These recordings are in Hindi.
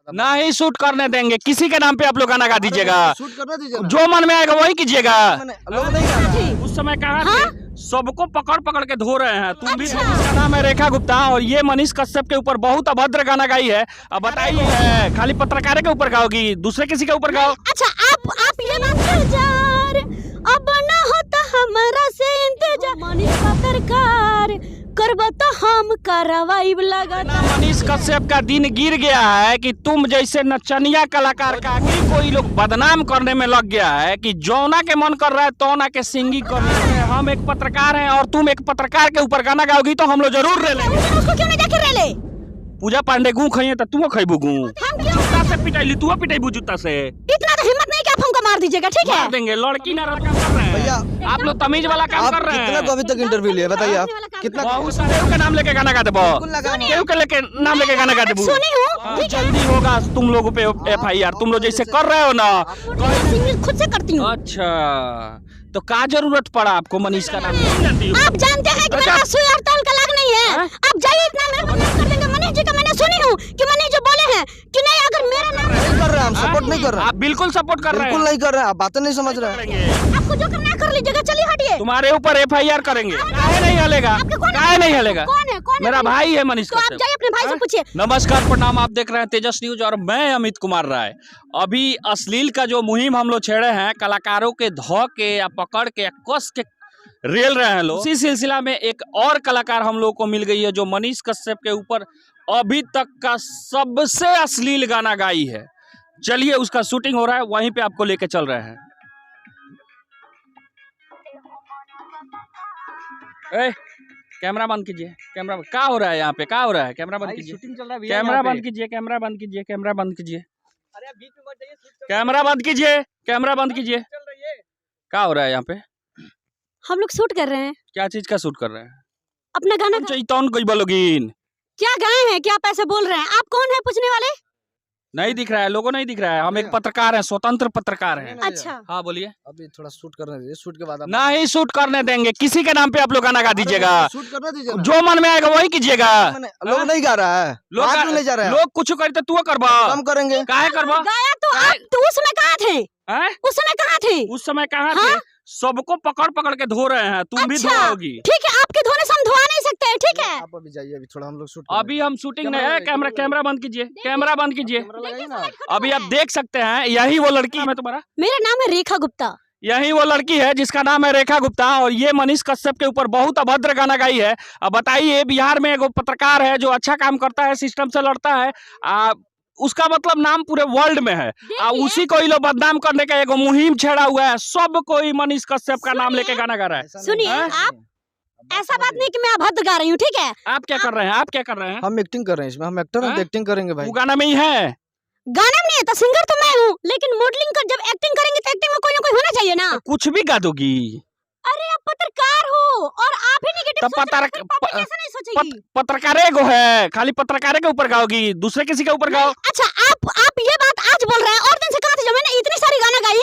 ना ही शूट करने देंगे, किसी के नाम पे आप लोग गाना गा दीजिएगा, शूट करना दीजिए, जो मन में आएगा वही कीजिएगा। लोग नहीं गा रहे हैं। उस समय कहा थे सबको पकड़ पकड़ के धो रहे हैं, तुम भी। इसका नाम है रेखा गुप्ता और ये मनीष कश्यप के ऊपर बहुत अभद्र गाना गाई है। अब बताइए, खाली पत्रकार के ऊपर गाओगी, दूसरे किसी के ऊपर गाओ? अच्छा आप ये बात अब ना होता हमारा से इंतजार, मनीष पत्रकार करबा तो हम कार्रवाई लगातार। मनीष कश्यप का दिन गिर गया है कि तुम जैसे नचनिया कलाकार का कोई लोग बदनाम करने में लग गया है कि जौना के मन कर रहा है तौना के सिंगिंग करने में। हम एक पत्रकार हैं और तुम एक पत्रकार के ऊपर गाना गाओगी तो हम लोग जरूर ले लेंगे। उसको क्यों नहीं जाके रे ले? पूजा पांडे गू खाइए तो तू खइबू गू, जूता से पिटाइली तू पिटाइबू जूता से। इतना तो हिम्मत नहीं कि आप हमको मार दीजिएगा, ठीक है? मार देंगे, लड़की ना लड़का कर रहे हैं भैया, आप लोग तमीज वाला काम कर रहे हैं। कितना को अभी तक इंटरव्यू लिया बताइए आप? कितना बहुत सारे के नाम लेके गाना गा देबो, केहू के लेके नाम लेके गाना गा देबो। सुनी हूँ, जल्दी होगा तुम लोगों पे FIR, तुम लोग जैसे कर रहे हो ना। सिंगिंग खुद से करती हूँ। अच्छा, तो क्या जरूरत पड़ा आपको मनीष का नाम नहीं जानती हो? आप जानते हैं कि मेरा सुई और ताल का लाग नहीं है। आप जाइए, इतना मेरे को माफ कर देंगे। मनीष जी का मैंने सुनी हूँ कि मनीष जो बोले हैं कि नहीं, अगर मेरा नाम नहीं कर रहे हैं, हम सपोर्ट नहीं कर रहे हैं, आप बिल्कुल सपोर्ट कर रहे हैं। बिल्कुल नहीं कर रहे हैं, आप बातें नहीं समझ रहे हैं। आपको जो करना है कर लीजिएगा, चलिए हटिए। तुम्हारे ऊपर FIR करेंगे। काहे नहीं हलेगा? काहे नहीं हलेगा? कौन है? मेरा भाई है मनीष तो आप कश्यप। जाइए अपने भाई से पूछिए। नमस्कार, प्रणाम, आप देख रहे हैं तेजस न्यूज और मैं अमित कुमार राय। अभी अश्लील का जो मुहिम हम लोग छेड़े हैं, कलाकारों के धो के या पकड़ के या कस के रेल रहे हैं लोग, इसी सिलसिला में एक और कलाकार हम लोग को मिल गई है जो मनीष कश्यप के ऊपर अभी तक का सबसे अश्लील गाना गाई है। चलिए, उसका शूटिंग हो रहा है, वहीं पे आपको लेके चल रहे हैं। ए, कैमरा बंद कीजिए, कैमरा क्या हो रहा है यहाँ पे? क्या हो रहा है? कैमरा बंद कीजिए, शूटिंग चल रहा है, कैमरा बंद कीजिए, कैमरा बंद कीजिए, कैमरा बंद कीजिए, कैमरा बंद कीजिए, कैमरा बंद कीजिए। क्या हो रहा है यहाँ पे? हम लोग शूट कर रहे हैं। क्या चीज का शूट कर रहे हैं? अपना गाना चैतौन कोई बोलोगिन क्या गाए हैं? क्या पैसे बोल रहे हैं? आप कौन है पूछने वाले? नहीं दिख रहा है, लोगों नहीं दिख रहा है। हम एक पत्रकार हैं, स्वतंत्र पत्रकार हैं। अच्छा, हाँ बोलिए। अभी थोड़ा शूट करने दीजिए, शूट के बाद आप ना ही शूट करने देंगे, किसी के नाम पे आप लोग गाना गा दीजिएगा, शूट करना दीजिए, जो मन में आएगा वही कीजिएगा। लोग नहीं गा रहा है, लोग नहीं जा रहा है, लोग कुछ करते तू करबा, कम करेंगे। काहे करबा? गाया तो आप तो उस समय कहाँ थे? हैं? उस समय कहाँ थे? उस समय कहाँ थे? सबको पकड़ पकड़ के धो रहे हैं, तुम भी अच्छा, धोओगी। ठीक है, आपके धोने से हम धोआ नहीं सकते हैं, ठीक है? आप अभी जाइए, अभी थोड़ा हम लोग शूट अभी हम शूटिंग नहीं है। कैमरा कैमरा बंद कीजिए, कैमरा बंद कीजिए। लगाइए ना। अभी आप देख सकते हैं, यही वो लड़की है। तुम्हारा मेरा नाम है रेखा गुप्ता। यही वो लड़की है जिसका नाम है रेखा गुप्ता और ये मनीष कश्यप के ऊपर बहुत अभद्र गाना गाई है। अब बताइए, बिहार में एक पत्रकार है जो अच्छा काम करता है, सिस्टम से लड़ता है, उसका मतलब नाम पूरे वर्ल्ड में है। उसी को ही लोग बदनाम करने का एक मुहिम छेड़ा हुआ है। सब कोई मनीष कश्यप का नाम लेके गाना गा रहा है। सुनिए, आप ऐसा बात नहीं कि मैं अभद्र गा रही हूँ, ठीक है? आप क्या कर रहे हैं? आप क्या कर रहे हैं? हम एक्टिंग कर रहे हैं इसमें, हम एक्टर हैं, एक्टिंग करेंगे भाई। वो गाना में ही है। गाना में नहीं है तो सिंगर तो मैं हूँ, लेकिन मॉडलिंग कर जब एक्टिंग करेंगे तो एक्टिंग में कोई ना कोई होना चाहिए ना। तो कुछ भी गा दोगी। अरे आप पत्रकार हो और आप ही नेगेटिव सोच रहे हो, पब्लिक ऐसा नहीं सोचेगी। पत्रकार को है, खाली पत्रकार के ऊपर गाओगी, दूसरे किसी के ऊपर गाओ। अच्छा, आप ये बात आज बोल रहे हैं, और दिन से कहा था जब मैंने इतनी सारी गाना गाई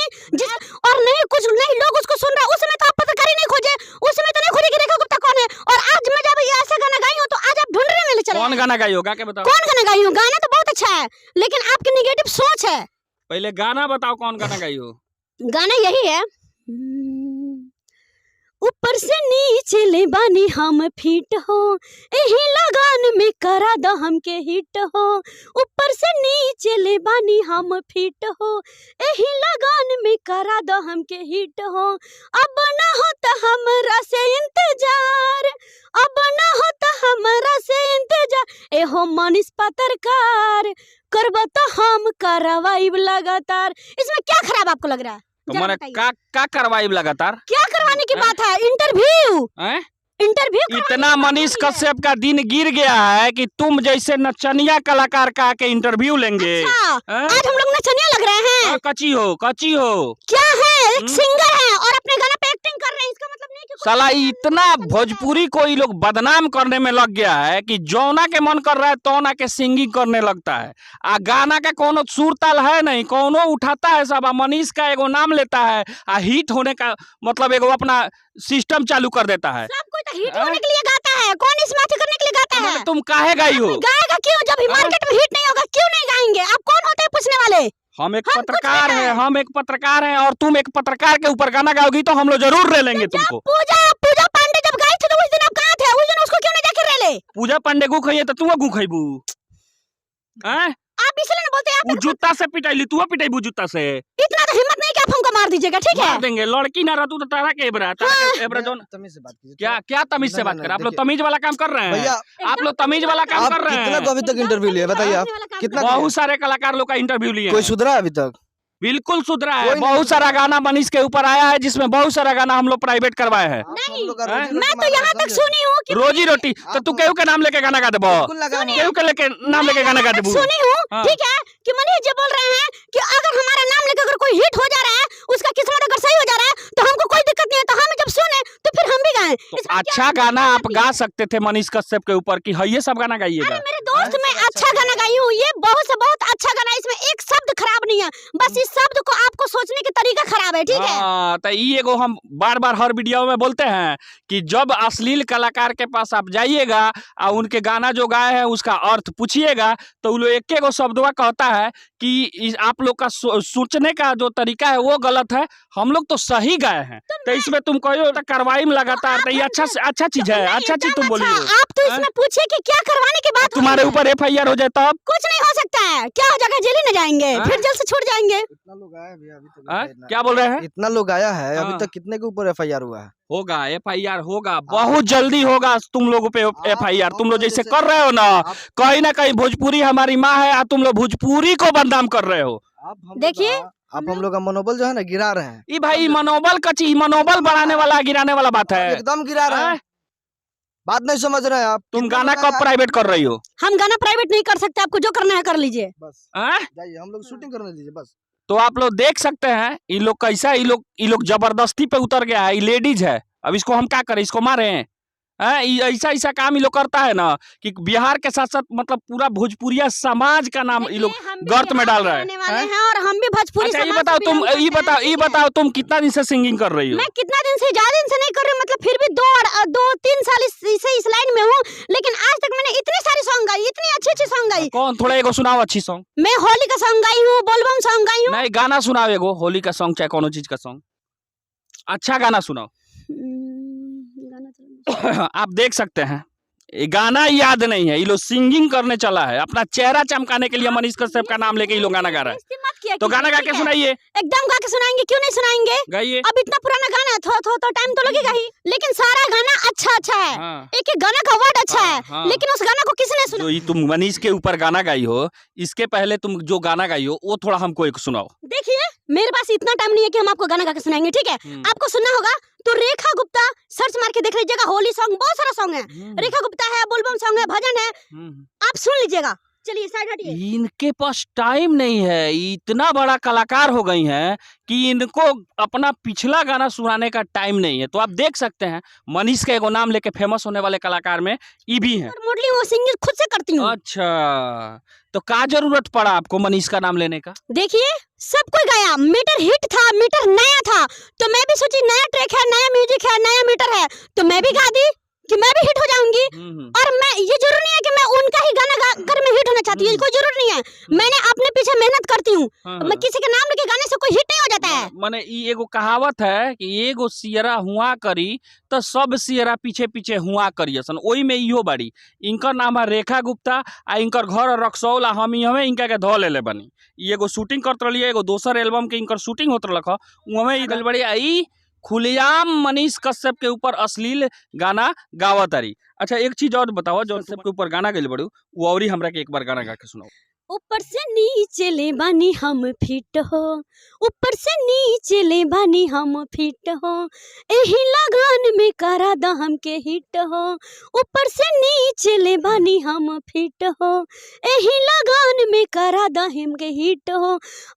और नहीं कुछ नहीं लोग उसको सुन रहे हैं। उस समय तो आप पत्रकार ही नहीं खोजे, उस समय तो नहीं खोजे कि रेखा गुप्ता कौन है। और आज मैं जब ये ऐसा गाना गाई हूँ तो आज आप ढूंढने में चले। कौन गाना गाई होगा? क्या बताओ? कौन गाना गाई हूँ? गाना तो बहुत अच्छा है, लेकिन आपकी नेगेटिव सोच है। पहले गाना बताओ, कौन गाना गाई हो? गाना यही है, ऊपर से नीचे ले बानी हम फिट हो, यही लगान में करा दो हमके हिट हो। ऊपर से नीचे ले बानी हम फिट हो, यही लगान में करा दो हमके हिट हो। अब ना होता हमरा से इंतजार, अब ना होता हमरा से इंतजार। एहो मनीष पत्रकार करबा तो हम कार्रवाई लगातार। इसमें क्या खराब आपको लग रहा है? तुम्हारे का कार्रवाई लगातार? क्या करवाने की बात है? इंटरव्यू इंटरव्यू इतना मनीष कश्यप का दिन गिर गया है कि तुम जैसे नचनिया कलाकार का आके इंटरव्यू लेंगे। अच्छा, आज हम लोग नचनिया लग रहे हैं? कच्ची हो, कच्ची हो। क्या है? एक सिंगर है और अपने गाना पे एक्टिंग कर रहे हैं, इसका मतलब नहीं कि साला इतना भोजपुरी को ये लोग बदनाम करने में लग गया है कि जौना के मन कर रहा है तौना के सिंगिंग करने लगता है। गाना का कोनो सुर ताल है नहीं, कोनो उठाता है सब। मनीष का एगो नाम लेता है, हिट होने का मतलब एगो अपना सिस्टम चालू कर देता है। सब कोई तो हिट होने के लिए गाता है, कौन इसमें करने के लिए गाता है? तुम काहे गाई हो? गाएगा क्यों? जब मार्केट में हिट नहीं होगा क्यों नहीं गाएंगे? आप कौन हम एक पत्रकार हैं, हम एक पत्रकार हैं और तुम एक पत्रकार के ऊपर गाना गाओगी तो हम लोग जरूर ले लेंगे तुमको। पूजा पूजा पांडे जब गए थे तो उस दिन आप कहाँ थे? उस दिन उसको क्यों नहीं जाके ले ले? पूजा पांडे गु खाइए तो तू गु खाइबू हैं? आप इसलिए ना बोलते हैं वो जूता से पिटाइली, तू पिटाइबू जूता से। इतना तो हिम्मत नहीं कि आप हमको मार दीजिएगा, ठीक है? मार देंगे, लड़की ना रहतू तो तारा के एबरा, तारा के एबरा जोन। तमीज से बात कीजिए। क्या क्या तमीज से बात कर? आप लोग तमीज वाला काम कर रहे हैं भैया आप लोग तमीज वाला काम आप कर रहे कितना हैं। को अभी तक इंटरव्यू लिए बताइए आप? कितना बहुत सारे कलाकार लोग का इंटरव्यू लिए कोई हैं। सुधरा है अभी तक? बिल्कुल सुधरा है, कोई नहीं बहुत सारा गाना मनीष के ऊपर आया है जिसमें बहुत सारा गाना हम लोग प्राइवेट करवाए हैं। नहीं, हैं? मैं तो यहाँ तक सुनी हूँ कि रोजी रोटी तो तू केहू के नाम लेके गाना गा देबो, केहू के लेके नाम लेके गाना गा देबो। सुनी हूँ, हाँ। ठीक है, कि मनीष जी बोल रहे हैं कि अगर हमारा नाम लेकर अगर कोई हिट हो जा रहा है, उसका किस्मत अगर सही हो जा रहा है तो हमको कोई दिक्कत नहीं है, तो हम जब सुने तो फिर हम भी गाएं। तो अच्छा गाना आप गा सकते थे मनीष कश्यप के ऊपर कि ये सब गाना गाइएगा। मेरे दोस्त मैं अच्छा गाना गाई हूँ, ये बहुत से बहुत अच्छा गाना, इसमें एक शब्द खराब नहीं है, बस इस शब्द को आपको सोचने का तरीका खराब है, ठीक है? हाँ, तो ये एगो हम बार बार हर वीडियो में बोलते हैं कि जब अश्लील कलाकार के पास आप जाइएगा और उनके गाना जो गाए हैं उसका अर्थ पूछिएगा तो वो लोग एक एगो शब्दवा कहता है कि आप लोग का सोचने का जो तरीका है वो गलत है, हम लोग तो सही गाए हैं। तो इसमें तुम कहो तो कार्रवाई में लगातार, तो ये अच्छा चीज है, अच्छा चीज तुम बोलिए। आप तो इसमें पूछिए कि क्या करवाने के बाद तुम्हारे ऊपर FIR हो जाए तब कुछ नहीं हो सकता है, क्या हो जाएगा? जेल ही न जाएंगे, फिर जेल से छूट जाएंगे। इतना लोग आया भैया अभी तक? हाँ? क्या बोल रहे हैं? इतना लोग आया है हाँ। अभी तक कितने के ऊपर FIR हुआ है? होगा FIR होगा, बहुत जल्दी होगा तुम लोगों पे FIR। तुम लोग जैसे कर रहे हो ना, कहीं ना कहीं भोजपुरी हमारी माँ है और तुम लोग भोजपुरी को बदनाम कर रहे हो। देखिए, आप हम लोग का मनोबल जो है ना गिरा रहे हैं। ये भाई मनोबल का चीज, मनोबल बढ़ाने वाला गिराने वाला बात है। एकदम गिरा रहे हैं। हैं? बात नहीं समझ रहे हैं आप? तुम कितना गाना लोग कब आया? प्राइवेट कर रही हो? हम गाना प्राइवेट नहीं कर सकते, आपको जो करना है कर लीजिए। बस हैं? जाइए, हम लोग शूटिंग करने दीजिए बस। तो आप लोग देख सकते हैं ये लोग कैसा, ये लोग जबरदस्ती पे उतर गया है। ये लेडीज है, अब इसको हम क्या करें? इसको मारे हैं? ऐसा काम ये लोग करता है ना कि बिहार के साथ साथ मतलब पूरा भोजपुरिया समाज का नाम ये लोग गर्त में डाल रहा है। वाले हैं और हम भी भोजपुरी अच्छा ये समाज बताओ से तुम, belong करते ये हैं, बताओ, ठीक ये है? बताओ तुम कितना दिन से सिंगिंग कर रही हो? मैं कितना दिन से, ज्यादा दिन से नहीं कर रही हूँ, मतलब फिर भी 2-3 साल इस लाइन में हूँ, लेकिन आज तक मैंने इतनी सारी सॉन्ग गाई, इतनी अच्छी सॉन्ग गाई। कौन? थोड़ा एगो सुनाओ अच्छी सॉन्ग। मैं होली का सॉन्ग गाई हूँ, बोलबम सॉन्ग गाई हूँ। नहीं, गाना सुनाओ एगो, होली का सॉन्ग चाहे कोनो चीज का सॉन्ग, अच्छा गाना सुनाओ। आप देख सकते हैं ये गाना याद नहीं है, ये लोग सिंगिंग करने चला है, अपना चेहरा चमकाने के लिए मनीष कश्यप का नाम लेके ये लोग गाना गा रहा है। तो गाना गा के सुनाइए। एकदम गा के सुनाएंगे, क्यों नहीं सुनाएंगे? गाइए। अब इतना पुराना गाना है, तो टाइम तो लगेगा ही, लेकिन सारा गाना अच्छा है। हाँ। एक गाना का वर्ड अच्छा है, हाँ। लेकिन उस गाना को किसने सुना? जो ये तुम मनीष के ऊपर गाना गाई हो, इसके पहले तुम जो गाना गाई हो वो थोड़ा हमको एक सुनाओ। देखिए, मेरे पास इतना टाइम नहीं है कि हम आपको गाना गा के सुनाएंगे, ठीक है? आपको सुनना होगा तो रेखा गुप्ता सर्च मार के देख लीजिएगा, होली सॉन्ग बहुत सारा सॉन्ग है, रेखा गुप्ता है, बोलबम सॉन्ग है, भजन है, आप सुन लीजिएगा। चलिए साइड हटिए। इनके पास टाइम नहीं है, इतना बड़ा कलाकार हो गई हैं कि इनको अपना पिछला गाना सुनाने का टाइम नहीं है। तो आप देख सकते हैं मनीष का एगो नाम लेके फेमस होने वाले कलाकार में ये भी हैं। मोडली वो सिंगिंग खुद से करती हूँ। अच्छा, तो क्या जरूरत पड़ा आपको मनीष का नाम लेने का? देखिए, सब कोई गाया, मीटर हिट था, मीटर नया था, तो मैं भी सोची नया ट्रैक है, नया म्यूजिक है, नया मीटर है, तो मैं भी गा दी कि मैं भी हिट हो जाऊंगी। और मैं, ये जरूर नहीं है कि मैं उनका ही गाना गाकर मैं हिट होना चाहती हूँ, कोई जरूर नहीं है। मैंने अपने पीछे मेहनत करती हूँ, मैं किसी के नाम लेके गाने से कोई हिट नहीं हो जाता है। माने ये एगो कहावत है कि एगो सियरा हुआ करी तो सब सियरा पीछे पीछे हुआ करियसन, ओई में इहो बाड़ी। इनकर नाम है रेखा गुप्ता आ इनकर घर रक्सौल, हम हमें इनका के धो ले बनी। ये एगो शूटिंग करत रही, एगो दोसर एल्बम के इनकर शूटिंग होत रहा, उहमें ई गल बड़ी आई खुलेआम मनीष कश्यप के ऊपर अश्लील गाना गावत आरी। अच्छा एक चीज और बताओ, जो कश्यप के ऊपर गाना गइल बड़ू वो और ही हमरा के एक बार गाना गा के सुनाओ। ऊपर से नीचे ले बानी हम फिट हो, ऊपर से नीचे ले बानी हम फिट हो, एही लगान में करा द हमके हिट हो। ऊपर से नीचे ले बानी हम फिट हो, एही लगान में करा द हमके हिट हो।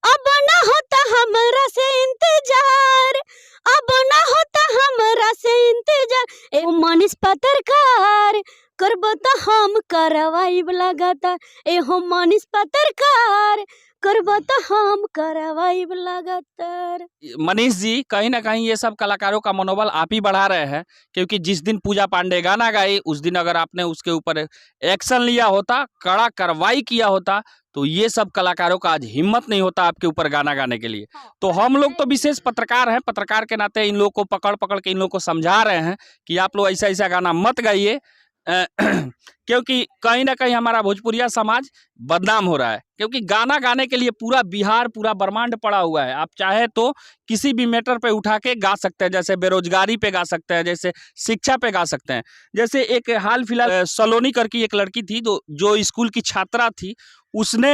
अब ना होता हमरा से इंतजार, अब ना होता हमरा से इंतजार, ए मनीष पत्रकार करब त हम करवाइब लगातार, एहो मनीष पत्रकार करब त हम करवाइब लगातार। मनीष जी, कहीं ना कहीं ये सब कलाकारों का मनोबल आप ही बढ़ा रहे हैं, क्योंकि जिस दिन पूजा पांडे गाना गाई उस दिन अगर आपने उसके ऊपर एक्शन लिया होता, कड़ा कार्रवाई किया होता, तो ये सब कलाकारों का आज हिम्मत नहीं होता आपके ऊपर गाना गाने के लिए। तो हम लोग तो विशेष पत्रकार हैं, पत्रकार के नाते इन लोग को पकड़ पकड़ के इन लोग को समझा रहे हैं कि आप लोग ऐसा ऐसा गाना मत गाइए, क्योंकि कहीं ना कहीं हमारा भोजपुरिया समाज बदनाम हो रहा है। क्योंकि गाना गाने के लिए पूरा बिहार, पूरा ब्रह्मांड पड़ा हुआ है। आप चाहे तो किसी भी मैटर पे उठा के गा सकते हैं, जैसे बेरोजगारी पे गा सकते हैं, जैसे शिक्षा पे गा सकते हैं। जैसे एक हाल फिलहाल सलोनी करके एक लड़की थी जो स्कूल की छात्रा थी, उसने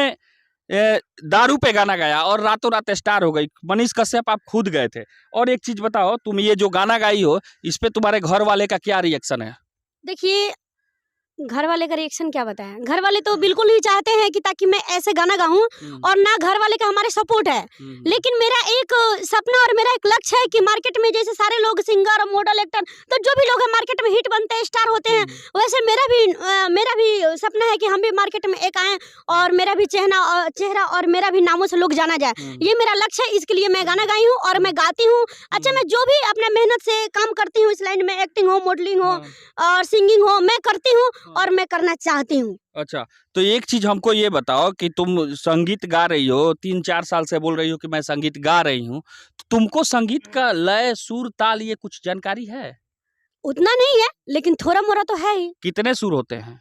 दारू पे गाना गाया और रातों रात स्टार हो गई। मनीष कश्यप आप खुद गए थे। और एक चीज बताओ, तुम ये जो गाना गाई हो इस पे तुम्हारे घर वाले का क्या रिएक्शन है? देखिए, घर वाले का रिएक्शन क्या बताएं। घर वाले तो बिल्कुल ही चाहते हैं कि ताकि मैं ऐसे गाना गाऊं, और ना घर वाले का हमारे सपोर्ट है। लेकिन मेरा एक सपना और मेरा एक लक्ष्य है कि मार्केट में जैसे सारे लोग सिंगर, मॉडल, एक्टर, तो जो भी लोग हैं मार्केट में हिट बनते हैं, स्टार होते हैं, वैसे मेरा भी सपना है कि हम भी मार्केट में एक आए और मेरा भी चेहरा और मेरा भी नामों से लोग जाना जाए। ये मेरा लक्ष्य है, इसके लिए मैं गाना गाई हूँ और मैं गाती हूँ। अच्छा, मैं जो भी अपने मेहनत से काम करती हूँ इस लाइन में, एक्टिंग हो, मॉडलिंग हो और सिंगिंग हो, मैं करती हूँ और मैं करना चाहती हूँ। अच्छा, तो एक चीज हमको ये बताओ कि तुम संगीत गा रही हो, 3-4 साल से बोल रही हो कि मैं संगीत गा रही हूँ, तो तुमको संगीत का लय, सुर, ताल ये कुछ जानकारी है? उतना नहीं है, लेकिन थोड़ा मोड़ा तो है ही। कितने सुर होते हैं?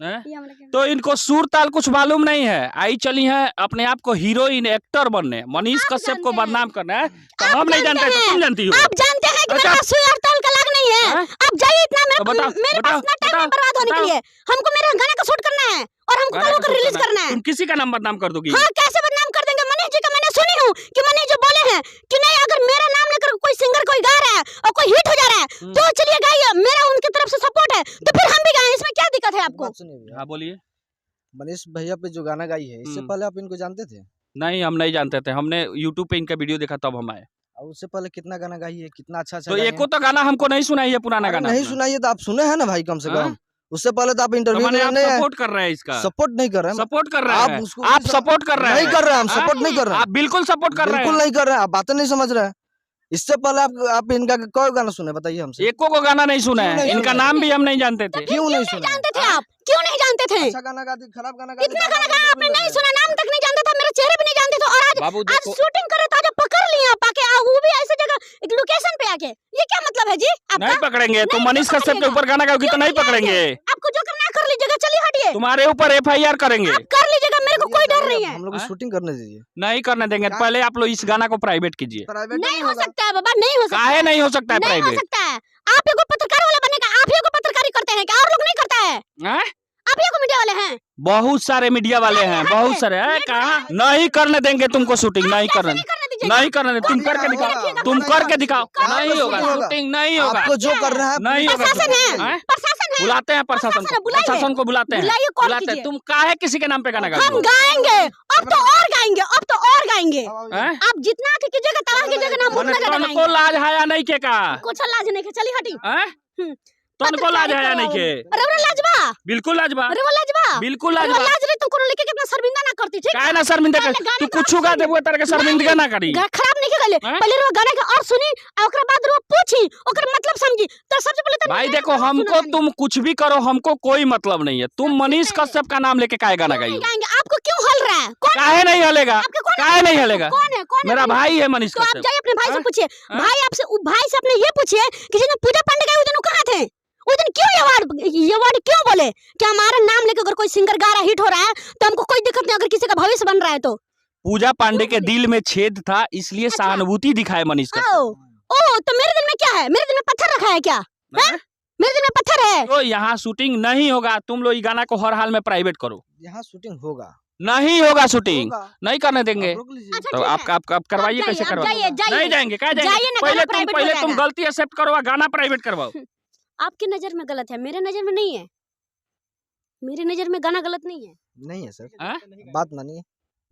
ये हमरा क्या- तो इनको सुर ताल कुछ मालूम नहीं है। आई चली है अपने आप को हीरोइन, एक्टर बनने, मनीष आप कश्यप को जानते हैं। बदनाम करना है। तो आप हम नहीं जानते, जानते तो तुम हैं। जानती हो। आप जानते हैं कि अच्छा। मेरा सुई और ताल का लाग नहीं है। हाँ? आप जाइए, इतना तो बताओ, मेरे पास ना टाइम है बर्बाद होने के लिए। हमको मेरा गाने का शूट करना है और हमको गाने कल का को शूट रिलीज करना है। करना है। तुम किसी का नाम बदनाम कर दोगी? हाँ, कैसे बदनाम कर देंगे? मनीष जी का मैंने सुनी हूँ कि मनीष जो बोले हैं कि नहीं, अगर मेरा नाम लेकर कोई सिंगर कोई गा रहा है और कोई हिट हो जा रहा है तो चलिए गाइए, मेरा उनकी तरफ से सपोर्ट है, तो फिर हम भी गाएं। इसमें क्या दिक्कत है आपको? बात सुनिए भैया, हाँ बोलिए। मनीष भैया पे जो गाना गाई है, इससे पहले आप इनको जानते थे? नहीं, हम नहीं जानते थे। हमने यूट्यूब पे इनका वीडियो देखा तब हम आए। और उससे पहले कितना गाना गाई है, कितना अच्छा अच्छा तो गाई एको तो गाना हमको नहीं सुनाई है, पुराना है। गाना नहीं अपना। सुनाइए तो आप सुने हैं ना भाई, कम से हाँ? कम। उससे पहले तो आप तो इंटरव्यू माने आप नहीं है, सपोर्ट कर रहे हैं इसका? सपोर्ट नहीं कर रहे हैं। सपोर्ट कर रहे आप हैं? उसको आप सपोर्ट कर रहे हैं? नहीं कर रहे हैं, हम हाँ? सपोर्ट नहीं कर रहे हैं, आप बिल्कुल सपोर्ट कर रहे बिल्कुल हैं। नहीं कर रहे हैं। आप बातें नहीं समझ रहे हैं। इससे पहले आप इनका कोई गाना सुने, बताइए हमसे। एको को गाना नहीं सुना क्यों है, नहीं इनका सुना? नाम भी हम नहीं जानते थे। क्यों नहीं सुना? जानते थे आप? क्यों नहीं जानते थे? अच्छा गाना गाती, खराब गाना गाती, इतना तो गाना आप गाया इंटरव्यू आपने, ले नहीं रहे हैं। सुना, नाम तक नहीं जानते थे, मेरे चेहरे भी नहीं जानते थे, और आज बाबू आज देखो, शूटिंग करे तो आज पकड़ लिए आप आके, वो भी ऐसे जगह, एक लोकेशन पे आके। ये क्या मतलब है जी आपका? नहीं पकड़ेंगे। तुम नहीं मनीष कश्यप के पकड़ेगा। ऊपर गाना गाओगी तो क्यों नहीं पकड़ेंगे। आपको जो करना है कर लीजिएगा, चलिए हटिए, तुम्हारे ऊपर FIR करेंगे। आप कर लीजिएगा, मेरे को कोई डर नहीं है। हम लोग को हाँ? शूटिंग करने दीजिए। नहीं करने देंगे। पहले आप लोग इस गाना को प्राइवेट कीजिए। प्राइवेट नहीं हो सकता है बाबा, नहीं हो सकता काहे है। नहीं हो सकता है नहीं हो प्राइवेट? सकता है। आप ही को पत्रकार वाला बनेगा, आप ही को पत्रकारी करते हैं क्या? और लोग नहीं करता है? हैं? आप ही को मीडिया वाले हैं? बहुत सारे मीडिया वाले हैं, बहुत सारे हैं। कहाँ नहीं करने देंगे तुमको शूटिंग, नहीं करने नहीं करने दीजिएगा। नहीं करने। तुम करके होगा, दिखाओ, तुम करके दिखाओ। नहीं होगा शूटिंग, नहीं होगा, आपको जो करना है नहीं होगा। प्रशासन है, हैं? प्रशासन है। बुलाते हैं प्रशासन प्रशासन है, को, बुलाइए। प्रशासन को बुलाते हैं, बुलाइए, कॉल बुलाते हैं। कीजिए। तुम काहे किसी के नाम पे गाना गाते हम हो? गाएंगे, अब तो और गाएंगे, अब तो और गाएंगे। हैं? आप जितना आके कीजिएगा, तबाह कीजिएगा ना, मने मुंह लगा तनको लाज हाया नहीं के का? कुछ लाज नहीं के, चली हटी। हैं? हम्म। तनको लाज हाया नहीं के? रउरा लाजबा, बिल्कुल लाजबा, रउरा लाजबा, बिल्कुल रउरा लाजबा। लाज रही तो कोनो लेके कितना शर्मिंदा ना करती, ठीक? काहे ना शर्मिंदा कर? गाना तू का कुछ और गा सुनी। देबो तारे के शर्मिंदगी ना करी। खराब नहीं के गले, हैं? पहले रउरा गाना के और सुनी, और ओकरा बाद रउरा पूछी, ओकर मतलब समझी, तो सबसे पहले तो भाई गाना देखो, का हमको सुना तुम कुछ भी करो, हमको कोई मतलब नहीं है। तुम मनीष कश्यप का नाम लेके काहे गाना नहीं गाइयो? गाएंगे। आपको क्यों हल रहा है? कौन काहे नहीं हलेगा? आपके कौन काहे नहीं हलेगा? कौन है? कौन है? मेरा भाई है मनीष तो आप कश्यप। जाइए अपने भाई से हैं? पूछिए। हैं? भाई से अपने ये पूछिए कि जिस दिन पूजा पांडे गए उस दिन वो कहाँ थे? उस दिन क्यों ये वर्ड क्यों बोले कि हमारा नाम लेकर अगर कोई सिंगर गा रहा, हिट हो रहा है, तो हमको कोई दिक्कत नहीं, अगर किसी का भविष्य बन रहा है तो। पूजा पांडे के दिल में छेद था, इसलिए अच्छा। सहानुभूति दिखाए मनीष ओ, कश्यप। ओ, तो मेरे दिल में क्या है? मेरे दिल में पत्थर रखा है क्या? हैं? मेरे दिल में पत्थर है? तो यहाँ शूटिंग नहीं होगा। तुम लोग इस गाना को हर हाल में प्राइवेट करो। यहाँ शूटिंग होगा, नहीं होगा शूटिंग, होगा। नहीं करने देंगे। आप रोक लीजिए। अच्छा, तो ठीक है। आप करवाइए, आप कैसे जाइए, करवाइए? आप जाइए, नहीं जाएंगे, क्या जाइए जाएंगे? ना, पहले गाना तुम प्राइवेट पहले हो तुम जाएगा। गलती एक्सेप्ट करो, गाना प्राइवेट करवाओ। आपकी नजर में गलत है, मेरे नजर में नहीं है। मेरी नजर में गाना गलत नहीं है। नहीं है सर, हैं? बात मानिए,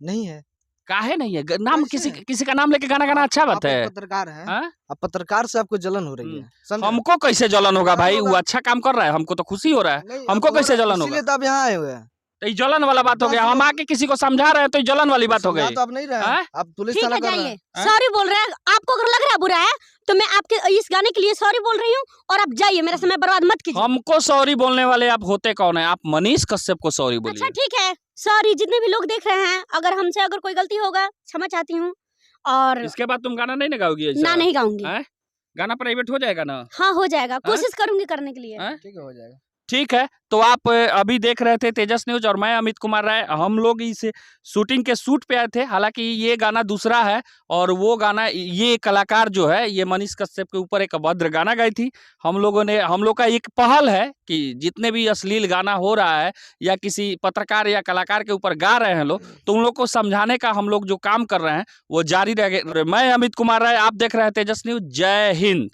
नहीं है। काहे नहीं है? नाम कैसे? किसी का नाम लेके गाना गाना अच्छा बात आप है। एक पत्रकार हैं, हैं? अब पत्रकार से आपको जलन हो रही है, समझे? हमको कैसे जलन होगा जलन भाई? होगा। वो अच्छा काम कर रहा है, हमको तो खुशी हो रहा है। नहीं, हमको अब हो कैसे रहा है, जलन इसीलिए होगा? तो आप यहाँ आए हुए हैं। तो ये जलन वाला बात हो गया। हम आके किसी को समझा रहे हैं तो ये जलन वाली बात हो समझा गई। तो आप नहीं रहे हैं? हैं, आप पुलिस ठीक थाना है कर रहे जाइए, हैं। सॉरी बोल रहे हैं। आपको अगर लग रहा है बुरा है तो मैं आपके इस गाने के लिए सॉरी बोल रही हूँ और आप जाइए, मेरा समय बर्बाद मत कीजिए। हमको सॉरी बोलने वाले आप होते कौन है? आप मनीष कश्यप को सॉरी अच्छा बोलिए। ठीक है, सॉरी जितने भी लोग देख रहे हैं, अगर हमसे अगर कोई गलती होगा क्षमा चाहती हूँ। और इसके बाद तुम गाना नहीं गाओगी ऐसा? ना नहीं गाऊंगी। हैं? गाना प्राइवेट हो जाएगा ना? हाँ हो जाएगा, कोशिश करूंगी करने के लिए। हैं? ठीक है, हो जाएगा। ठीक है, तो आप अभी देख रहे थे तेजस न्यूज और मैं अमित कुमार राय। हम लोग इस शूटिंग के शूट पे आए थे। हालांकि ये गाना दूसरा है और वो गाना, ये कलाकार जो है ये मनीष कश्यप के ऊपर एक अभद्र गाना गाई थी। हम लोग का एक पहल है कि जितने भी अश्लील गाना हो रहा है या किसी पत्रकार या कलाकार के ऊपर गा रहे हैं लोग, तो उन लोग को समझाने का हम लोग जो काम कर रहे हैं वो जारी रहेगा। मैं अमित कुमार राय, आप देख रहे हैं तेजस न्यूज। जय हिंद।